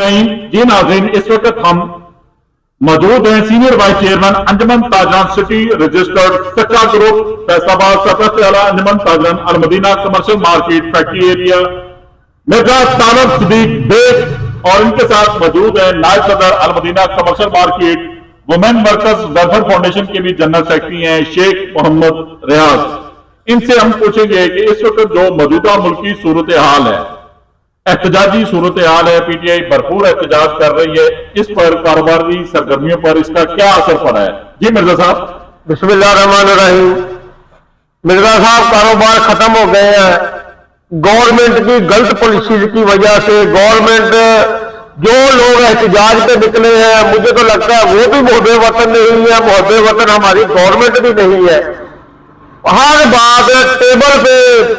जी नाज़रीन, इस वक्त हम मौजूद हैं senior vice chairman Anjuman Tajran city registered Sachcha group Faisalabad सतह आला Anjuman Tajran Almadina commercial market factory area Mirza Talib Siddique Baig और इनके साथ मौजूद है नायब सदर Almadina commercial market women workers welfare foundation के भी जनरल सेक्रेटरी हैं शेख मोहम्मद रियाज। इनसे हम पूछेंगे कि इस वक्त जो मौजूदा मुल्की सूरत हाल है, एहतजाजी सूरत हाल है, पीटीआई भरपूर एहतजाज कर रही है, इस पर कारोबारी सरगर्मियों पर इसका क्या असर पड़ा है? जी मिर्जा साहब। बिस्मिल्लाहिर्रहमानिर्रहीम। मिर्जा साहब, कारोबार खत्म हो गए हैं गवर्नमेंट की गलत पॉलिसी की वजह से। गवर्नमेंट जो लोग एहतजाज पे निकले हैं, मुझे तो लगता है वो भी मुहब्बे वतन नहीं है, मुहब्बे वतन हमारी गवर्नमेंट भी नहीं है। हर बात टेबल पे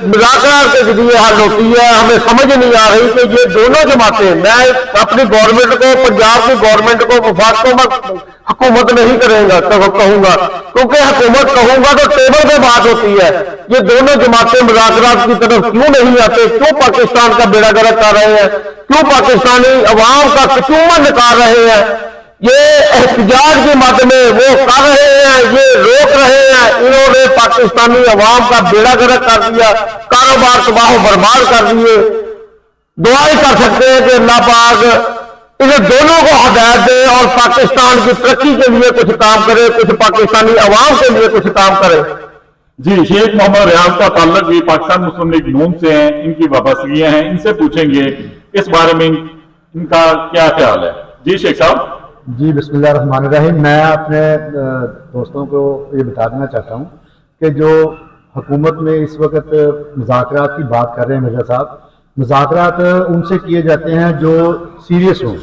मुज़ाकरात के जरिए हल होती है। हमें समझ नहीं आ रही कि ये दोनों जमातें, मैं अपनी गवर्नमेंट को, पंजाब की गवर्नमेंट को वफाक हुकूमत नहीं करेगा तो कहूंगा, क्योंकि हुकूमत कहूंगा तो टेबल पे बात होती है। ये दोनों जमातें मुज़ाकरात की तरफ क्यों नहीं आते? क्यों पाकिस्तान का बेड़ा गर्क कर रहे हैं? क्यों पाकिस्तानी अवाम का कचूमर निकाल रहे हैं? ये एहतजाज के मद में वो कर रहे हैं, ये रोक रहे हैं। इन्होंने पाकिस्तानी अवाम का बेड़ा गर्क कर दिया, कारोबार तबाह बर्बाद कर दिए। दुआई कर सकते हैं कि अल्लाह पाक इन्हें दोनों को हदायत दे और पाकिस्तान की तरक्की के लिए कुछ काम करे, कुछ पाकिस्तानी अवाम के लिए कुछ काम करे। जी, शेख मोहम्मद रियाज का ताल्लुक भी पाकिस्तान मुस्लिम लीग नून से है, इनकी वाबस्तगियां हैं, इनसे पूछेंगे इस बारे में इनका क्या ख्याल है। जी शेख साहब। जी बिस्मिल्लाहिर्रहमानिर्रहीम। मैं अपने दोस्तों को ये बता देना चाहता हूँ कि जो हुकूमत में इस वक्त मुज़ाकरात की बात कर रहे हैं मिर्जा साहब, मुज़ाकरात उनसे किए जाते हैं जो सीरियस हों।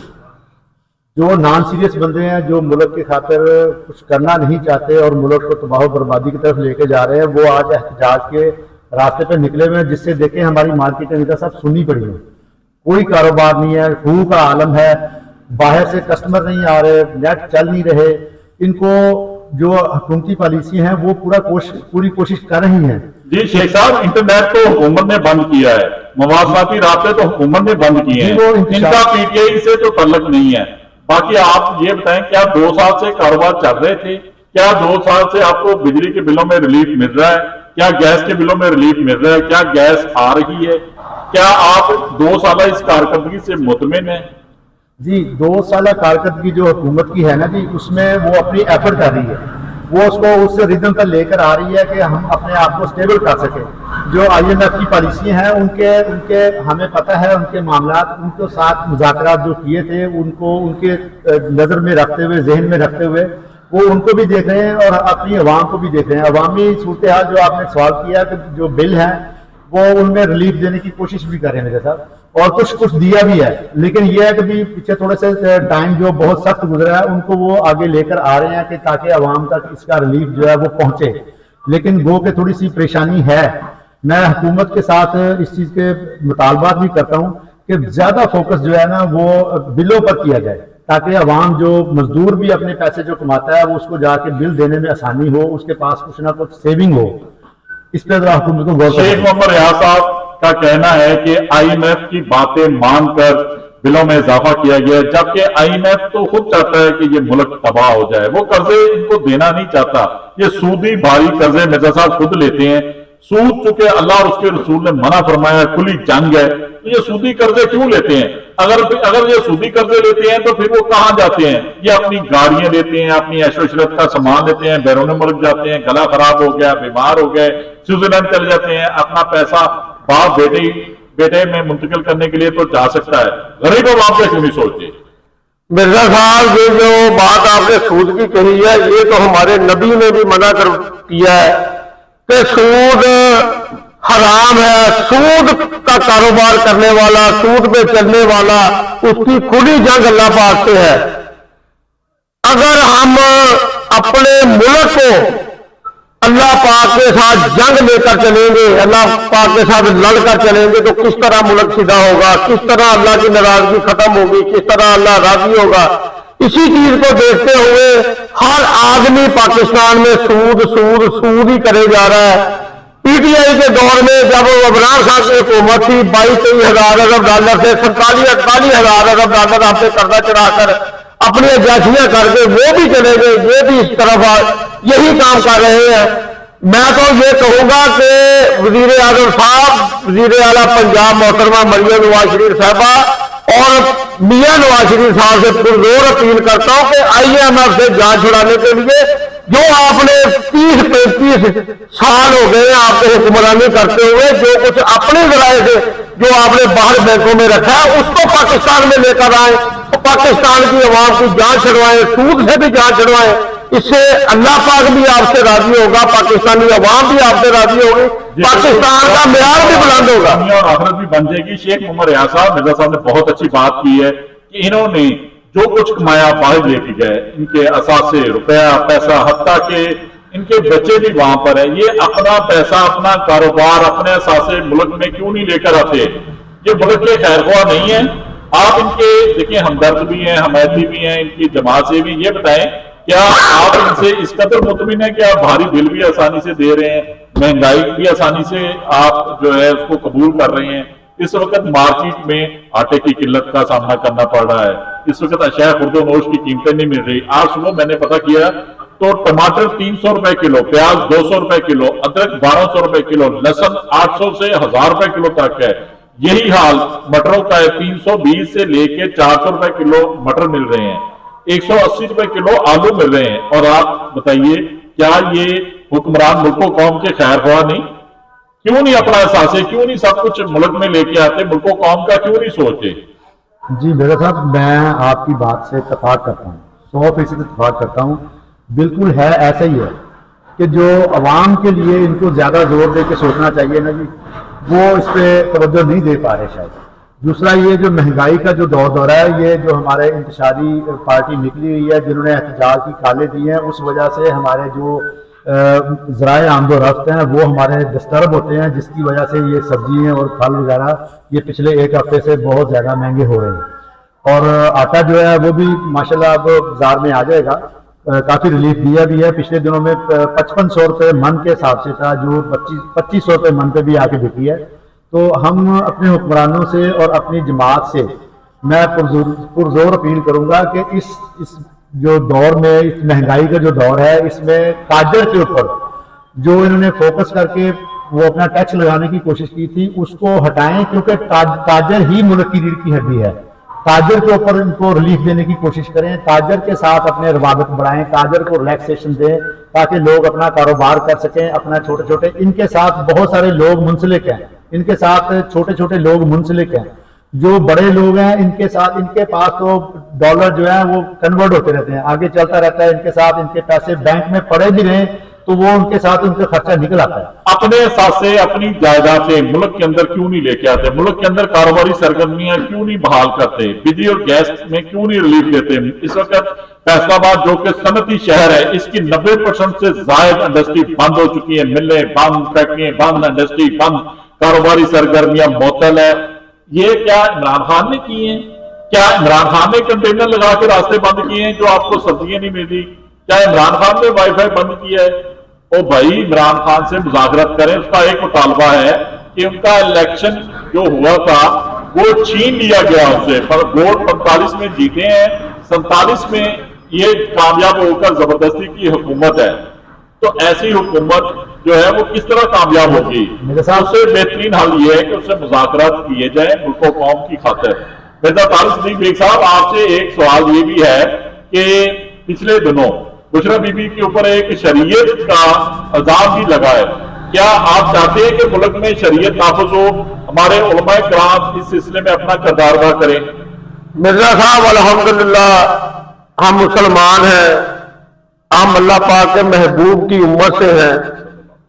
जो नॉन सीरियस बंदे हैं, जो मुल्क की खातिर कुछ करना नहीं चाहते और मुल्क को तबाह बर्बादी की तरफ लेके जा रहे हैं, वो आज एहतजाज के रास्ते पर निकले हुए हैं, जिससे देखें हमारी मार्केट मिर्जा साहब सुनी पड़ी है। कोई कारोबार नहीं है, खूह का आलम है, बाहर से कस्टमर नहीं आ रहे, नेट चल नहीं रहे। इनको जो हुकूमती पॉलिसी है वो पूरी कोशिश कर रही हैं। जी शेख साहब, इंटरनेट तो हुकूमत ने बंद किया है, मवासाती रास्ते तो हुकूमत ने बंद किए हैं, इनका पीटीआई से तो ताल्लुक नहीं है। बाकी आप ये बताएं, क्या 2 साल से कारोबार चल रहे थे? क्या 2 साल से आपको बिजली के बिलों में रिलीफ मिल रहा है? क्या गैस के बिलों में रिलीफ मिल रहा है? क्या गैस आ रही है? क्या आप 2 साल इस कारकर्दगी से मुतमिन है? जी, 2 साल कारकर्दगी जो हुकूमत की है ना जी, उसमें वो अपनी एफर्ट कर रही है, वो उसको उस रिदम पर लेकर आ रही है कि हम अपने आप को स्टेबल कर सके। जो IMF की पॉलिसी हैं उनके हमें पता है, उनके मामलात, उनके साथ मुज़ाकरात जो किए थे उनको उनके नज़र में रखते हुए, जहन में रखते हुए वो उनको भी देख रहे हैं और अपनी अवाम को भी देख रहे हैं। अवामी सूरत हाल जो आपने सवाल किया कि जो बिल हैं वो उनमें रिलीफ देने की कोशिश भी कर रहे हैं मेरे साथ, और कुछ दिया भी है। लेकिन यह है कि भी पीछे थोड़े से टाइम जो बहुत सख्त गुजरा है उनको वो आगे लेकर आ रहे हैं कि ताकि अवाम तक इसका रिलीफ जो है वो पहुंचे। लेकिन वो कि थोड़ी सी परेशानी है। मैं हुकूमत के साथ इस चीज़ के मुतालबात भी करता हूँ कि ज़्यादा फोकस जो है ना वो बिलों पर किया जाए, ताकि अवाम जो मजदूर भी अपने पैसे जो कमाता है वो उसको जाके बिल देने में आसानी हो, उसके पास कुछ ना कुछ सेविंग हो। इस पर हुकूमत को गौर। शेख मोहम्मद रियाज साहब का कहना है कि IMF की बातें मानकर बिलों में इजाफा किया गया, जबकि IMF तो खुद चाहता है कि ये मुल्क तबाह हो जाए। वो कर्जे इनको देना नहीं चाहता, ये सूदी भारी कर्जे मिर्जा साहब खुद लेते हैं। सूद चूंकि अल्लाह और उसके रसूल ने मना फरमाया, खुली जंग है, तो ये सूदी कर्जे क्यों लेते हैं? अगर ये सूदी कर्जे लेते हैं तो फिर वो कहां जाते हैं? ये अपनी गाड़ियां लेते हैं, अपनी ऐशो-इशरत का सामान लेते हैं, बैरून मुल्क जाते हैं, गला खराब हो गया, बीमार हो गए, स्विट्जरलैंड चले जाते हैं, अपना पैसा बाप बेटे में मुंतकिल करने के लिए तो जा सकता है। गरीब अवाम से क्यों नहीं सोचते? मिर्जा साहब, ये जो बात आपने सूद की कही है, ये तो हमारे नबी ने भी मना कर किया है कि सूद हराम है। सूद का कारोबार करने वाला, सूद पे चलने वाला, उसकी खुली जंग अल्लाह पाक से है। अगर हम अपने मुल्क को अल्लाह पाक के साथ जंग लेकर चलेंगे, अल्लाह पाक के साथ लड़कर चलेंगे, तो किस तरह मुल्क सीधा होगा, किस तरह अल्लाह की नाराजगी खत्म होगी, किस तरह अल्लाह राजी होगा। इसी चीज को देखते हुए हर आदमी पाकिस्तान में सूद ही करे जा रहा है। PTI 19 के दौर में जब इमरान खान की हुकूमत थी, 22-23 हजार अरब डॉलर से 47-48 हजार अरब डॉलर आप पे कर्जा चढ़ाकर अपनी एजेंसियां करके वो भी चले गए, ये भी इस तरफ यही काम कर रहे हैं। मैं तो ये कहूंगा कि वजीर आजम साहब, वजीर आला पंजाब मोहतरमा मरियम नवाज शरीफ साहबा और मियां नवाज शरीफ साहब से पुरजोर अपील करता हूं कि IMF से जान छुड़ाने के लिए जो आपने 30-35 साल हो गए आपको हुक्मरानी करते हुए, जो कुछ अपने जराये से जो आपने बाहर बैंकों में रखा है उसको पाकिस्तान में लेकर आए, तो पाकिस्तान की अवाम की जान छुड़वाएं, सूद से भी जान छुड़वाएं। इससे अल्लाह पाक भी आपसे राजी होगा, पाकिस्तानी अवाम भी आपसे राजी होगी, पाकिस्तान का मेयार भी बुलंद होगा और आखिरत भी बन जाएगी। शेख उमर रियाज साहब, मिर्जा साहब ने बहुत अच्छी बात की है कि इन्होंने जो कुछ कमाया बाहर लेके गए, इनके असासे रुपया पैसा, हत्ता के इनके बच्चे भी वहां पर है, ये अपना पैसा अपना कारोबार अपने असासे मुल्क में क्यों नहीं लेकर आते? ये मुल्क के खैरख्वाह नहीं है। आप इनके देखिए हमदर्द भी हैं, हमायती भी हैं, इनकी जमात से भी। ये बताएं क्या आप इनसे इस कदर मुतमिन है कि आप भारी बिल भी आसानी से दे रहे हैं, महंगाई भी आसानी से आप जो है उसको कबूल कर रहे हैं? इस वक्त मार्केट में आटे की किल्लत का सामना करना पड़ रहा है, इस वक्त अशिया खुर्दोनोश की कीमतें नहीं मिल रही। आज सुबह मैंने पता किया तो टमाटर 300 रुपए किलो, प्याज 200 रुपए किलो, अदरक 1200 रुपए किलो, लहसुन 800 से 1000 रुपए किलो तक है। यही हाल मटरों का है, 320 से लेके 400 रुपए किलो मटर मिल रहे हैं, 180 रुपए किलो आलू मिल रहे हैं। और आप बताइए क्या ये हुक्मरान मुल्को कौम के खैर ख्वाह नहीं? क्यों नहीं अपना एहसास है, क्यों नहीं सब कुछ मुल्क में लेके आते, मुल्को कौम का क्यों नहीं सोचते? जी मेरा साहब, मैं आपकी बात से इत्तेफाक करता हूँ, 100% इत्तेफाक करता हूँ। बिल्कुल है ऐसा ही है कि जो अवाम के लिए इनको ज़्यादा जोर दे के सोचना चाहिए ना जी, वो इस पर तवज्जो नहीं दे पा रहे शायद। दूसरा ये जो महंगाई का जो दौर है, ये जो हमारे इंतशारी पार्टी निकली हुई है जिन्होंने एहतजाज की कालें दी हैं, उस वजह से हमारे जो ज़राए आमदोरफ्त हैं वो हमारे डिस्टर्ब होते हैं, जिसकी वजह से ये सब्जियाँ और फल वगैरह ये पिछले एक हफ्ते से बहुत ज़्यादा महंगे हो रहे हैं। और आटा जो है वो भी माशाल्लाह अब बाजार में आ जाएगा, काफ़ी रिलीफ दिया भी है। पिछले दिनों में 5500 रुपये मन के हिसाब से था, जो 2500 रुपये मन पे भी आके बिकी है। तो हम अपने हुक्मरानों से और अपनी जमात से मैं पुरजोर अपील करूंगा कि इस जो दौर में, इस महंगाई का जो दौर है, इसमें ताजर के ऊपर जो इन्होंने फोकस करके वो अपना टैक्स लगाने की कोशिश की थी उसको हटाएं, क्योंकि ताजर ही मुल्क की रीढ़ की हड्डी है। ताजर के ऊपर इनको रिलीफ देने की कोशिश करें, ताजर के साथ अपने रवाबत बढ़ाएं, ताजर को रिलैक्सेशन दें ताकि लोग अपना कारोबार कर सकें, अपना छोटे छोटे। इनके साथ बहुत सारे लोग मुंसलिक हैं, इनके साथ छोटे छोटे लोग मुंसलिक हैं। जो बड़े लोग हैं इनके साथ, इनके पास तो डॉलर जो है वो कन्वर्ट होते रहते हैं, आगे चलता रहता है इनके साथ। इनके पैसे बैंक में पड़े भी रहे तो वो उनके साथ उनका खर्चा निकल आता है। अपने हिसाब से अपनी जायदाद से मुल्क के अंदर क्यों नहीं लेके आते? मुल्क के अंदर कारोबारी सरगर्मियां क्यों नहीं बहाल करते? बिजली और गैस में क्यों नहीं रिलीफ देते? इस वक्त फैसलाबाद जो कि सनती शहर है, इसकी 90% से ज्यादा इंडस्ट्री बंद हो चुकी है, मिलें बंद, फैक्ट्रियां बंद, इंडस्ट्री बंद, कारोबारी सरगर्मियां मुअत्तल है। ये क्या इमरान खान ने किए हैं? क्या इमरान खान ने कंटेनर लगा के रास्ते बंद किए हैं जो आपको सब्जियां नहीं मिलती? क्या इमरान खान ने वाईफाई बंद किया है? ओ भाई, इमरान खान से मुज़ाकरत करें। उसका एक मुतालबा है कि उनका इलेक्शन जो हुआ था वो छीन लिया गया उससे, पर वोट 45 में जीते हैं, 47 में ये कामयाब होकर जबरदस्ती की हुकूमत है। तो ऐसी हुकूमत जो है वो किस तरह कामयाब होगी? सबसे बेहतरीन हल ये है कि उससे मुज़ाकरात किए जाए मुल्को कौम की खातिर। मिर्जा तारिक सिद्दीक बेग साहब, आपसे एक सवाल ये भी है कि पिछले दिनों बुशरा बीबी के ऊपर एक शरीयत का इल्जाम भी लगा है। क्या आप चाहते हैं कि मुल्क में शरीयत नाफिज हो, हमारे उलमाए किराम इस सिलसिले में अपना किरदार अदा करें? मिर्जा साहब, अल्हम्दुलिल्लाह हम मुसलमान हैं, हम अल्लाह पाक के महबूब की उम्मत से हैं।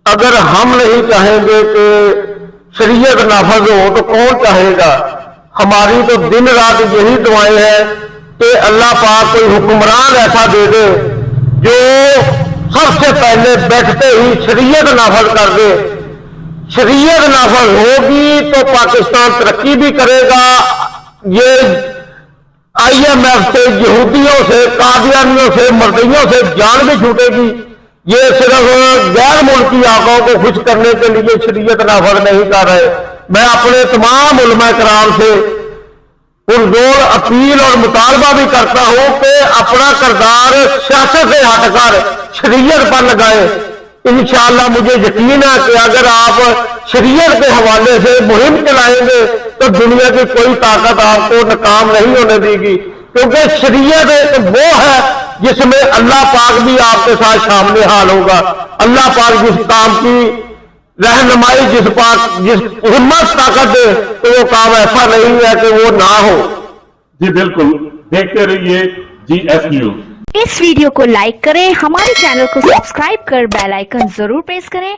अगर हम नहीं चाहेंगे कि शरीयत नाफिज हो तो कौन चाहेगा? हमारी तो दिन रात यही दुआएं हैं कि अल्लाह पाक कोई हुक्मरान ऐसा दे दे जो सबसे पहले बैठते ही शरीयत नाफिज कर दे। शरीयत नाफिज होगी तो पाकिस्तान तरक्की भी करेगा। ये IMF से, यहूदियों से, कादियानियों से, मर्दियों से जान भी छूटेगी। ये सिर्फ गैर मुल्की आकाओं को खुश करने के लिए शरीयत नाफज नहीं कर रहे। मैं अपने तमाम उलमा कराम से पुरजोर अपील और मुतालबा भी करता हूं कि अपना किरदार सियासत से हटकर शरीयत पर लगाए। इंशाअल्लाह मुझे यकीन है कि अगर आप शरीयत के हवाले से मुहिम चलाएंगे तो दुनिया की कोई ताकत आपको नाकाम नहीं होने देगी, क्योंकि शरीयत एक वो है जिसमें अल्लाह पाक भी आपके साथ शामिल हाल होगा। अल्लाह पाक जिस काम की रहनुमाई जिस हिम्मत ताकत दे तो वो काम ऐसा नहीं है कि वो ना हो। जी बिल्कुल, देखते रहिए GS न्यूज। इस वीडियो को लाइक करें, हमारे चैनल को सब्सक्राइब कर बेल आइकन जरूर प्रेस करें।